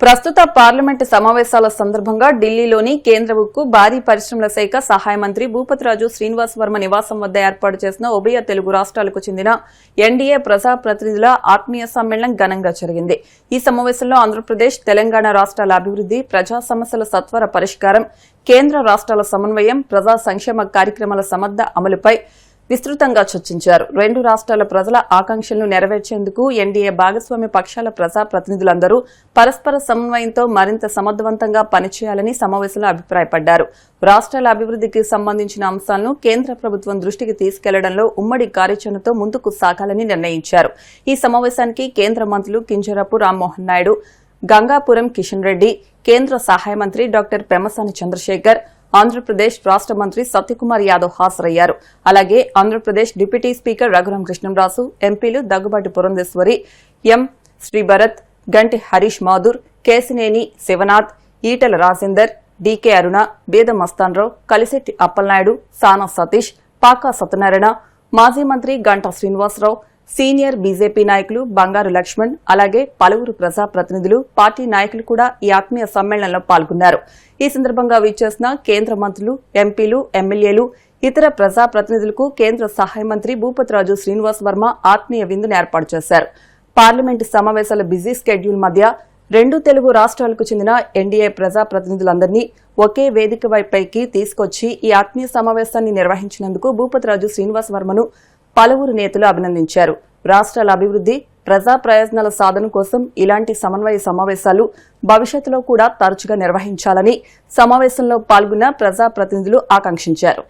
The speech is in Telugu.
ప్రస్తుత పార్లమెంటు సమావేశాల సందర్భంగా ఢిల్లీలోని కేంద్ర ఉక్కు భారీ పరిశ్రమల శాఖ సహాయ మంత్రి భూపతిరాజు శ్రీనివాస్ వర్మ నివాసం వద్ద ఏర్పాటు చేసిన ఉభయ తెలుగు రాష్ట్రాలకు చెందిన ఎన్డీఏ ప్రజాప్రతినిధుల ఆత్మీయ సమ్మేళనం ఘనంగా జరిగింది. ఈ సమావేశంలో ఆంధ్రప్రదేశ్, తెలంగాణ రాష్ట్రాల అభివృద్ది, ప్రజా సమస్యల సత్వర పరిష్కారం, కేంద్ర రాష్ట్రాల సమన్వయం, ప్రజా సంక్షేమ కార్యక్రమాల సమర్థ అమలుపై విస్తృతంగా చర్చించారు. రెండు రాష్ట్రాల ప్రజల ఆకాంక్షలను నెరవేర్చేందుకు ఎన్డీఏ భాగస్వామ్య పక్షాల ప్రజాప్రతినిధులందరూ పరస్పర సమన్వయంతో మరింత సమర్థవంతంగా పనిచేయాలని సమావేశంలో అభిప్రాయపడ్డారు. రాష్ట్రాల అభివృద్దికి సంబంధించిన అంశాలను కేంద్ర ప్రభుత్వం దృష్టికి తీసుకెళ్లడంలో ఉమ్మడి కార్యాచరణతో ముందుకు సాగాలని నిర్ణయించారు. ఈ సమావేశానికి కేంద్ర మంత్రులు కింజరాపు రామ్మోహన్ నాయుడు, గంగాపురం కిషన్ రెడ్డి, కేంద్ర సహాయ మంత్రి డాక్టర్ పెమ్మసాని చంద్రశేఖర్, ఆంధ్రప్రదేశ్ రాష్ట మంత్రి సత్యకుమార్ యాదవ్ హాజరయ్యారు. అలాగే ఆంధ్రప్రదేశ్ డిప్యూటీ స్పీకర్ రఘురాం కృష్ణంరాజు, ఎంపీలు దగ్గుబాటి పురంధేశ్వరి, ఎం శ్రీభరత్, గంటి హరీష్ మాథుర్, కేశినేని శివనాథ్, ఈటెల రాజేందర్, డీకే అరుణ, బేద మస్తాన్రావు, కలిశెట్టి అప్పలనాయుడు, సానా సతీష్, పాకా సత్యనారాయణ, మాజీ మంత్రి గంటా శ్రీనివాసరావు, సీనియర్ బీజేపీ నాయకులు బంగారు లక్ష్మణ్, అలాగే పలువురు ప్రజాప్రతినిధులు, పార్టీ నాయకులు కూడా ఈ ఆత్మీయ సమ్మేళనంలో పాల్గొన్నారు. ఈ సందర్భంగా విచ్చేసిన కేంద్ర మంత్రులు, ఎంపీలు, ఎమ్మెల్యేలు, ఇతర ప్రజాప్రతినిధులకు కేంద్ర సహాయ మంత్రి భూపతిరాజు శ్రీనివాస్ వర్మ ఆత్మీయ విందును ఏర్పాటు చేశారు. పార్లమెంటు సమావేశాల బిజీ స్కెడ్యూల్ మధ్య రెండు తెలుగు రాష్ట్రాలకు చెందిన ఎన్డీఏ ప్రజాప్రతినిధులందరినీ ఒకే వేదికపైకి తీసుకొచ్చి ఈ ఆత్మీయ సమావేశాన్ని నిర్వహించినందుకు భూపతిరాజు శ్రీనివాస్ వర్మను పలువురు నేతలు అభినందించారు. రాష్ట్రాల అభివృద్ది, ప్రజా ప్రయోజనాల సాధన కోసం ఇలాంటి సమన్వయ సమావేశాలు భవిష్యత్తులో కూడా తరచుగా నిర్వహించాలని సమావేశంలో పాల్గొన్న ప్రజాప్రతినిధులు ఆకాంక్షించారు.